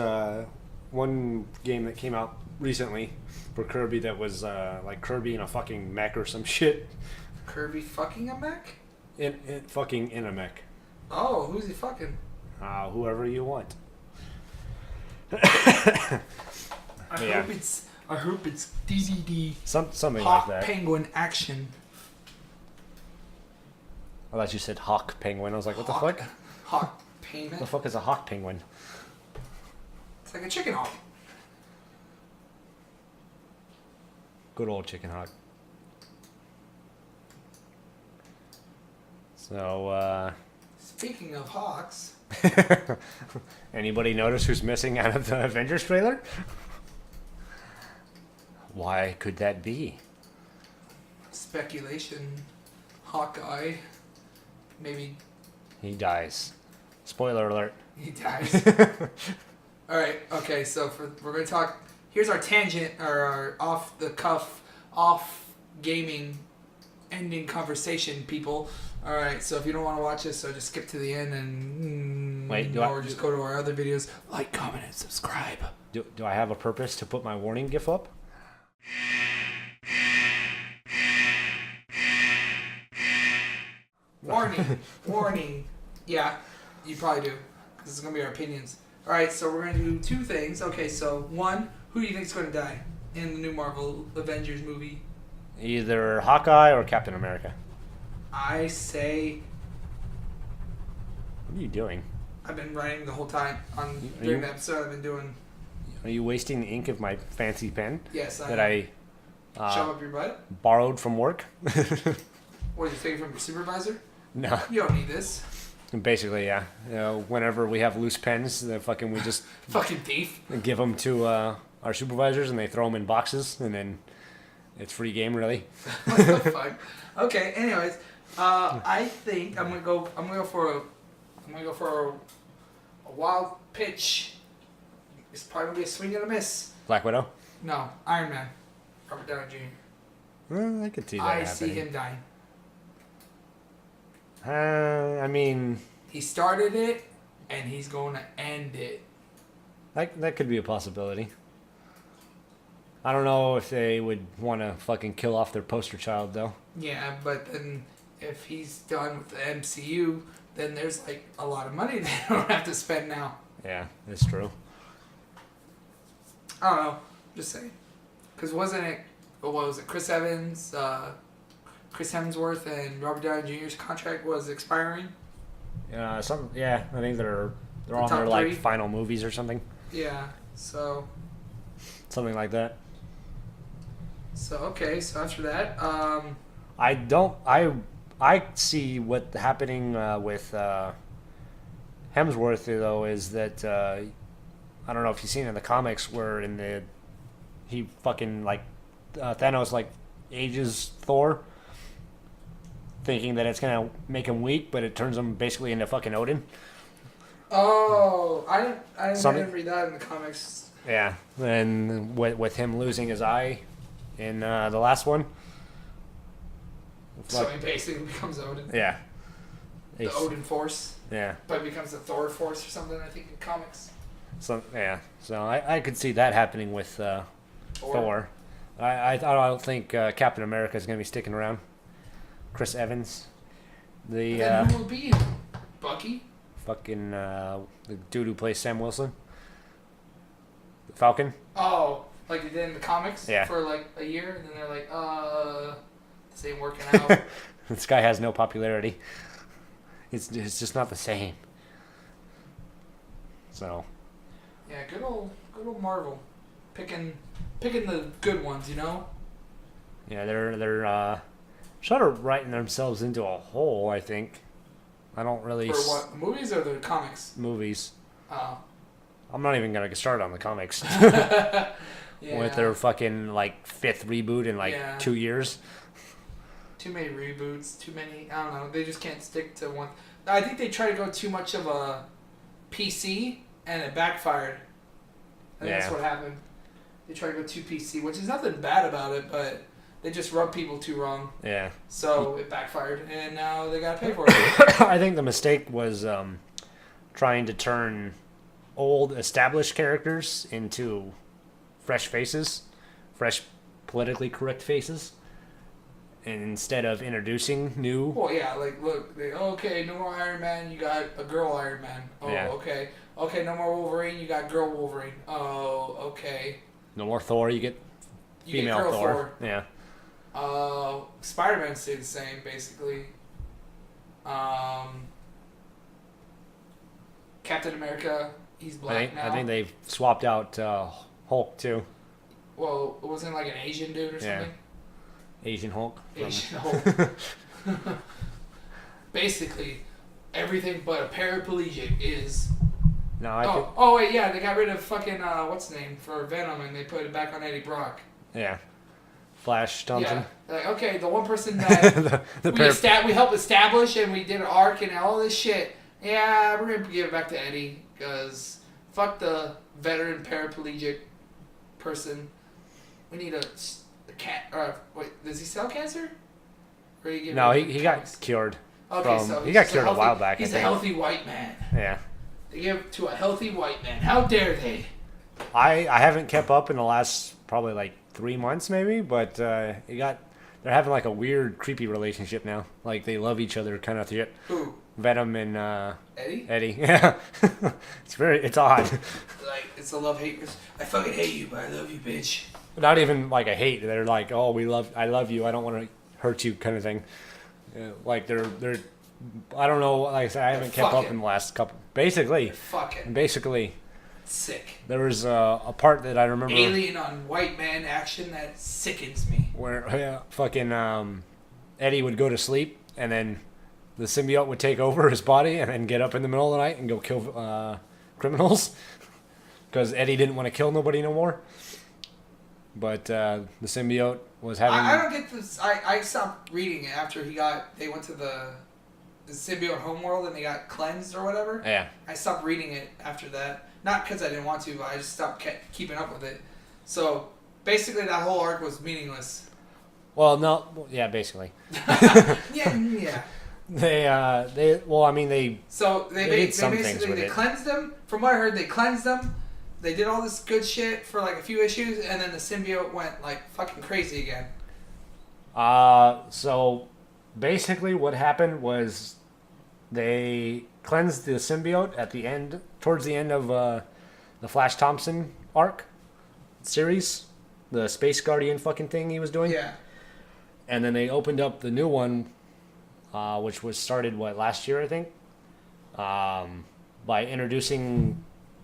one game that came out recently for Kirby that was like Kirby in a fucking mech or some shit. Kirby fucking a mech? Fucking in a mech. Oh, who's he fucking? Whoever you want. I hope it's DDD. Something Hawk like that. Penguin action. I thought you said hawk penguin. I was like, what the fuck? Hawk penguin. What the fuck is a hawk penguin? It's like a chicken hawk. Good old chicken hawk. So, Speaking of hawks. anybody notice who's missing out of the Avengers trailer? Why could that be? Speculation. Hawkeye. Maybe He dies. Spoiler alert. he dies. Alright, okay, so we're going to talk. Here's our tangent, or our off the cuff, off gaming ending conversation, people. Alright, so if you don't want to watch this, so just skip to the end and. Or just go to our other videos. Like, comment, and subscribe. Do I have a purpose to put my warning gif up? Warning. Warning. Yeah, you probably do. Because it's going to be our opinions. Alright, so we're going to do two things. Okay, so one, who do you think is going to die in the new Marvel Avengers movie? Either Hawkeye or Captain America. I say... What are you doing? I've been writing the whole time during the episode. I've been doing... Are you wasting the ink of my fancy pen? Yes, That I shove up your butt? borrowed from work? What, did you take it from your supervisor? No. You don't need this. Basically, yeah. You know, whenever we have loose pens, we just Fucking thief. give them to our supervisors, and they throw them in boxes, and then it's free game, really. What the fuck? Okay. Anyways, I think I'm gonna go for a wild pitch. It's probably gonna be a swing and a miss. Black Widow. No, Iron Man. Robert Downey Jr. Well, I could see that I happening. see him dying. I mean, He started it, and he's going to end it. that could be a possibility. I don't know if they would want to fucking kill off their poster child, though. Yeah, but then if he's done with the MCU, then there's like a lot of money they don't have to spend now. Yeah, that's true. I don't know. Just saying. Because wasn't it, what was it, Chris Evans, Chris Hemsworth, and Robert Downey Jr.'s contract was expiring? I think they're on top their like three? final movies or something. Yeah, so Something like that. okay, so after that, I see what happening with Hemsworth though is that I don't know if you've seen in the comics where he fucking like Thanos like ages Thor, thinking that it's gonna make him weak, but it turns him basically into fucking Odin. oh, I Something- didn't read that in the comics. Yeah, and with him losing his eye in the last one. So he basically becomes Odin. Yeah. The Odin Force. Yeah. But becomes the Thor Force or something, I think, in comics. So I could see that happening with Thor. I don't think Captain America is going to be sticking around. Chris Evans, the Then who will be Bucky? fucking the dude who plays Sam Wilson, the Falcon. Oh, like they did in the comics Yeah. for like a year, and then they're like, this ain't working out. This guy has no popularity. It's just not the same. So. Yeah, good old Marvel, picking the good ones, you know. Yeah, they're sort of writing themselves into a hole. I think. I don't really. For what, the movies or the comics? Movies. Oh. I'm not even gonna get started on the comics. Yeah. With their fucking like 5th reboot in like Yeah. 2 years. Too many reboots, too many. I don't know. They just can't stick to one. I think they try to go too much of a PC, and it backfired. I think that's Yeah. what happened. They tried to go too PC, which is nothing bad about it, but they just rubbed people too wrong. Yeah. So it backfired, and now they gotta pay for it. I think the mistake was trying to turn old established characters into fresh faces, fresh politically correct faces, and instead of introducing new. Well, yeah, like, look, okay, no more Iron Man, you got a girl Iron Man. Oh, Yeah. okay. Okay, no more Wolverine, you got girl Wolverine. Oh, okay. No more Thor, you get You female get girl Thor. Thor. Yeah. Spider-Man stayed the same, basically. Captain America, he's black now. I think they've swapped out Hulk too. Well, it wasn't like an Asian dude or Yeah. something? Asian Hulk. Asian Hulk. Basically, everything but a paraplegic is... No, I think. Oh, wait, yeah, they got rid of fucking, what's his name, for Venom, and they put it back on Eddie Brock. Yeah. Flash Thompson. Yeah, like, okay, the one person that we helped establish and we did an arc and all this shit, yeah, we're gonna give it back to Eddie, because fuck the veteran paraplegic person. We need a cat, wait, does he sell cancer? Or you give No, him he comics? got cured. Okay, from- so he he's got just cured a while back, I He's a think. healthy white man. Yeah. They give it to a healthy white man. How dare they? I haven't kept up in the last probably like 3 months maybe, but they're having like a weird creepy relationship now. Like they love each other kind of shit. Who? Venom and Eddie? Yeah. It's odd. Like, it's a love-hate. I fucking hate you, but I love you, bitch. Not even like a hate. They're like, oh, I love you. I don't want to hurt you, kind of thing. Like they're. I don't know. Like I said, I haven't kept up fucking. in the last couple. Basically, Fucking sick. there was a part that I remember Alien on white man action that sickens me. where fucking Eddie would go to sleep and then the symbiote would take over his body and then get up in the middle of the night and go kill criminals. Because Eddie didn't want to kill nobody no more. But the symbiote was having... I don't get this. I stopped reading it after they went to the symbiote homeworld and they got cleansed or whatever. Yeah. I stopped reading it after that. Not because I didn't want to, but I just stopped keeping up with it. So basically that whole arc was meaningless. Well, no. Yeah, basically. Yeah. They They cleansed them. From what I heard, they cleansed them. They did all this good shit for like a few issues, and then the symbiote went like fucking crazy again. So basically what happened was they cleansed the symbiote at the end, towards the end of the Flash Thompson arc series, the Space Guardian fucking thing he was doing. Yeah. And then they opened up the new one, which was started last year I think, by introducing.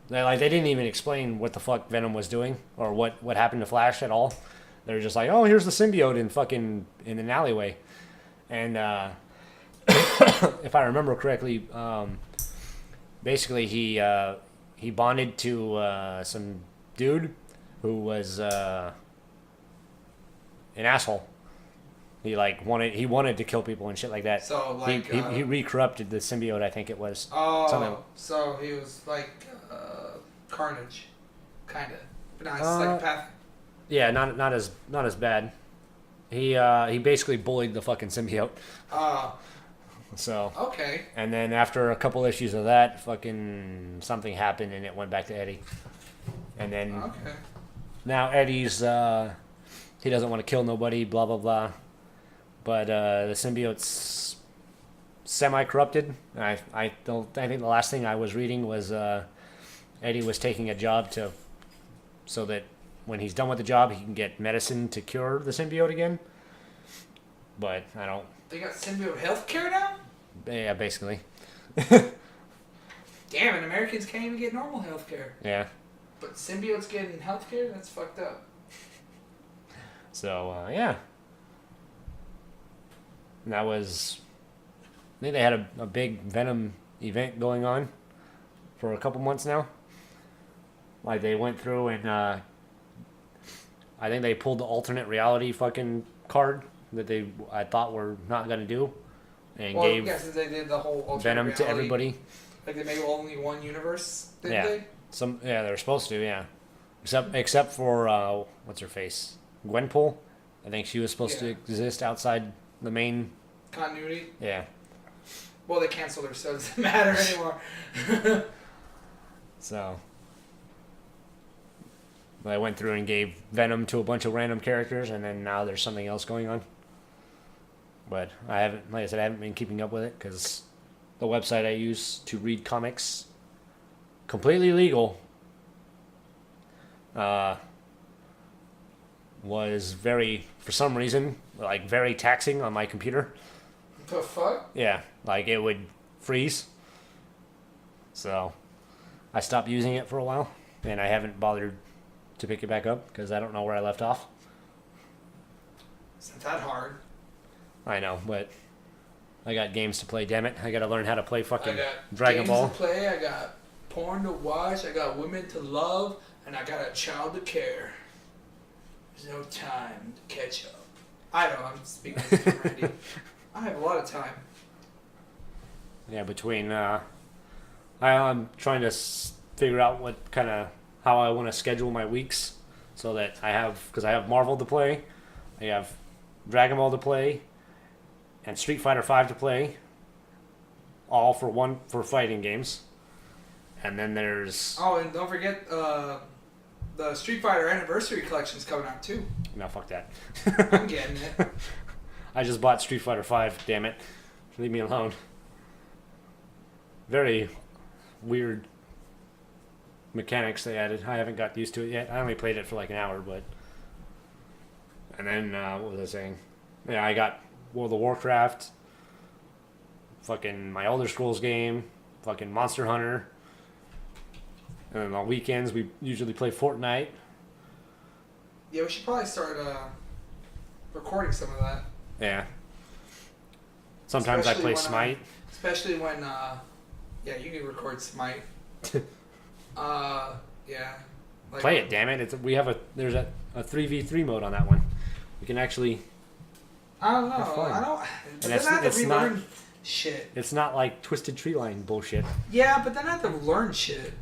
They didn't even explain what the fuck Venom was doing or what happened to Flash at all. They were just like, oh, here's the symbiote in an alleyway. And if I remember correctly, basically he bonded to some dude who was an asshole. He wanted to kill people and shit like that. So like he re-corrupted the symbiote, I think it was. Oh, so he was like Carnage, kind of, but not psychopathic. Yeah, not as bad. He basically bullied the fucking symbiote. So. Okay. And then after a couple issues of that, fucking something happened and it went back to Eddie. And then. Okay. Now Eddie's he doesn't want to kill nobody, blah blah blah. But the symbiote's semi-corrupted. I think the last thing I was reading was Eddie was taking a job so that when he's done with the job, he can get medicine to cure the symbiote again. But I don't... They got symbiote healthcare now? Yeah, basically. Damn, and Americans can't even get normal healthcare. Yeah. But symbiotes getting healthcare? That's fucked up. So, yeah. And that was... I think they had a big Venom event going on for a couple months now. Like, they went through and I think they pulled the alternate reality fucking card that I thought were not going to do. And gave since they did the whole alternate Venom reality, to everybody. Like, they made only one universe, didn't Yeah. they? They were supposed to, yeah. Except for, what's her face? Gwenpool. I think she was supposed to exist outside the main... Continuity? Yeah. Well, they canceled her, so it doesn't matter anymore. So... I went through and gave Venom to a bunch of random characters, and then now there's something else going on. But I haven't been keeping up with it, because the website I use to read comics, completely legal, was for some reason, very taxing on my computer. The fuck? Yeah, it would freeze. So, I stopped using it for a while, and I haven't bothered to pick it back up because I don't know where I left off. It's not that hard. I know, but I got games to play, damn it. I gotta learn how to play fucking I got Dragon Ball. games to play, I got porn to watch, I got women to love, and I got a child to care. There's no time to catch up. I know, I'm speaking to Randy. I have a lot of time. Yeah, between I'm trying to figure out how I want to schedule my weeks so that because I have Marvel to play, I have Dragon Ball to play, and Street Fighter V to play, all for fighting games. And then there's... Oh, and don't forget the Street Fighter Anniversary Collection's coming out too. No, fuck that. I'm getting it. I just bought Street Fighter V, damn it. Leave me alone. Very weird mechanics they added. I haven't got used to it yet. I only played it for an hour, but... And then, what was I saying? Yeah, I got World of Warcraft, fucking my Elder Scrolls game, fucking Monster Hunter. And then on weekends, we usually play Fortnite. Yeah, we should probably start recording some of that. Yeah. Sometimes I play when Smite. Especially when, yeah, you can record Smite. Yeah. Like, Play it, damn it! There's a 3v3 mode on that one. We can actually. I don't know. Have fun. I don't. And But then I have to relearn shit. It's not like Twisted Tree Line bullshit. Yeah, but then I have to learn shit.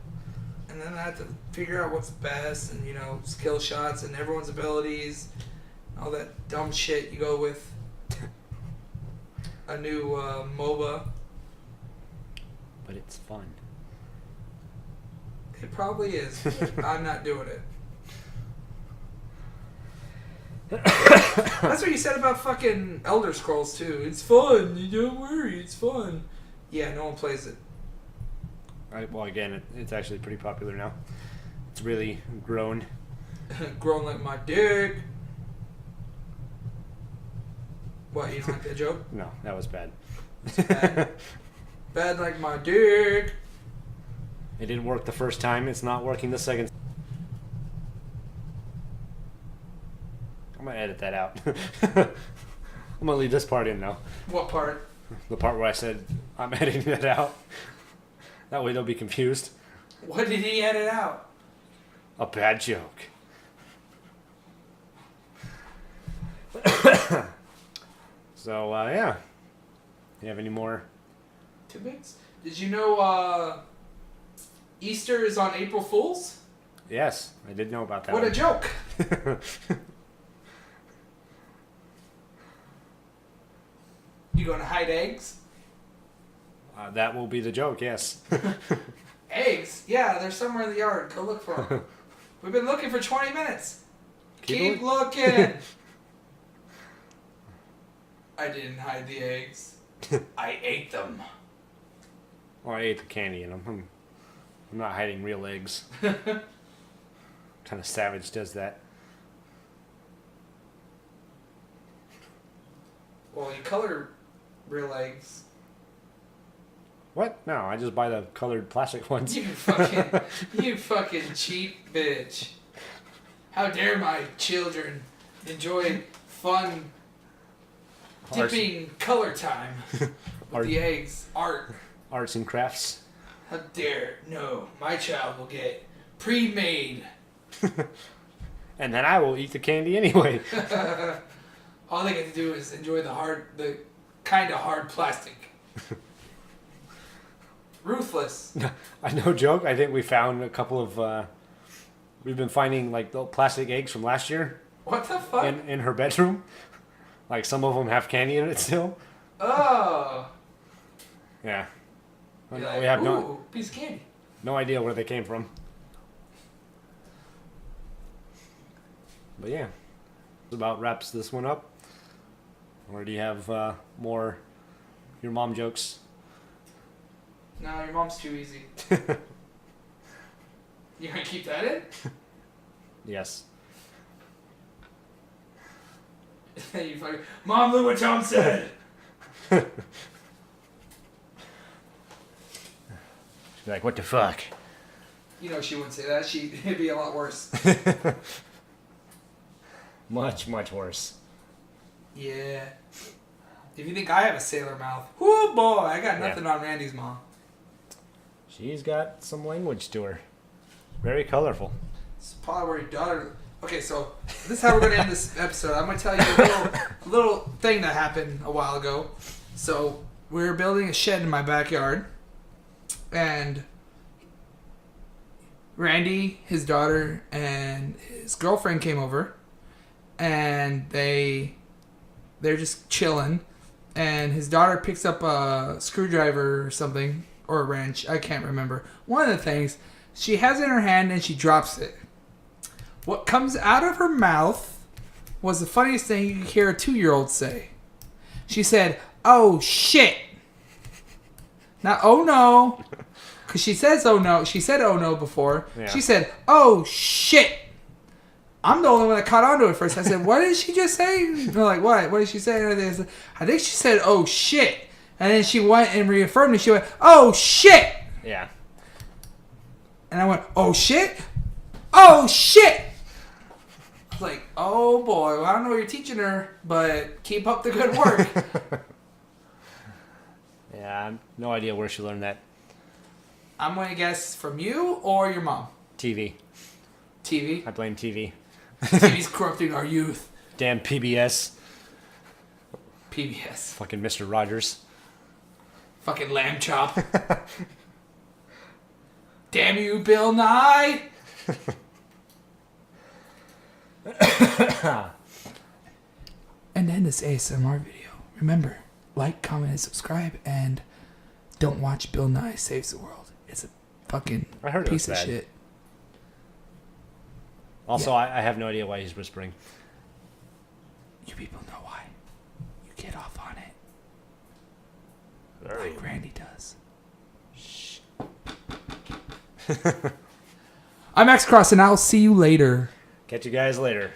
And then I have to figure out what's best and, skill shots and everyone's abilities. All that dumb shit you go with a new MOBA. But it's fun. It probably is. I'm not doing it. That's what you said about fucking Elder Scrolls too. It's fun. You don't worry. It's fun. Yeah, no one plays it. Well, again, it's actually pretty popular now. It's really grown. Grown like my dick. What, you don't like that joke? No, that was bad. Bad. Bad like my dick. It didn't work the first time. It's not working the second. I'm gonna edit that out. I'm gonna leave this part in now. What part? The part where I said I'm editing that out. That way they'll be confused. What did he edit out? A bad joke. So, yeah. You have any more? Tidbits? Did you know Easter is on April Fool's? Yes, I did know about that. What one. a joke. You gonna hide eggs? That will be the joke, yes. Eggs? Yeah, they're somewhere in the yard. Go look for them. We've been looking for 20 minutes. Keep looking. I didn't hide the eggs. I ate them. Well, I ate the candy in them. I'm not hiding real eggs. Kind of savage does that. Well, you color real eggs. What? No, I just buy the colored plastic ones. You fucking cheap bitch. How dare my children enjoy fun dipping color time with the eggs. Arts and crafts. How dare. No, my child will get pre-made. And then I will eat the candy anyway. All they get to do is enjoy the kind of hard plastic. Ruthless. No joke. I think we found a couple of. We've been finding like the plastic eggs from last year. What the fuck? In her bedroom. Like some of them have candy in it still. Oh. Yeah. You're We like, have ooh, piece of candy. no idea where they came from. But yeah, this about wraps this one up. Or do you have more your mom jokes? No, your mom's too easy. You gonna keep that in? Yes. You fucking, Mom, look what Tom said. She'd be like, what the fuck? You know she wouldn't say that. It'd be a lot worse. Much, much worse. Yeah. If you think I have a sailor mouth, whoo boy, I got nothing on Randy's mom. She's got some language to her. Very colorful. It's probably where your daughter. Okay, so this is how we're gonna end this episode. I'm gonna tell you a little thing that happened a while ago. So we were building a shed in my backyard, and Randy, his daughter, and his girlfriend came over, and they're just chilling, and his daughter picks up a screwdriver or something, or a wrench, I can't remember. One of the things, she has it in her hand and she drops it. What comes out of her mouth was the funniest thing you could hear a 2-year-old say. She said, "Oh shit." Not "oh no," because she says "oh no." She said "oh no" before. Yeah. She said, "Oh shit." I'm the only one that caught on to it first. I said, "What did she just say?" They're like, "What? What did she say?" And I said, "I think she said, oh shit." And then she went and reaffirmed it. She went, "Oh shit." Yeah. And I went, "Oh shit? Oh shit." I was like, "Oh boy, well, I don't know what you're teaching her, but keep up the good work." Yeah, no idea where she learned that. I'm going to guess from you or your mom. TV. TV? I blame TV. TV's corrupting our youth. Damn PBS. PBS. Fucking Mr. Rogers. Fucking lamb chop. Damn you, Bill Nye. And end this ASMR video. Remember, like, comment, and subscribe, and don't watch Bill Nye Saves the World. It's a fucking piece of shit. Also, yeah. I have no idea why he's whispering. You people know why. You get off on it. Very. Like Randy does. Shh. I'm X Cross, and I'll see you later. Catch you guys later.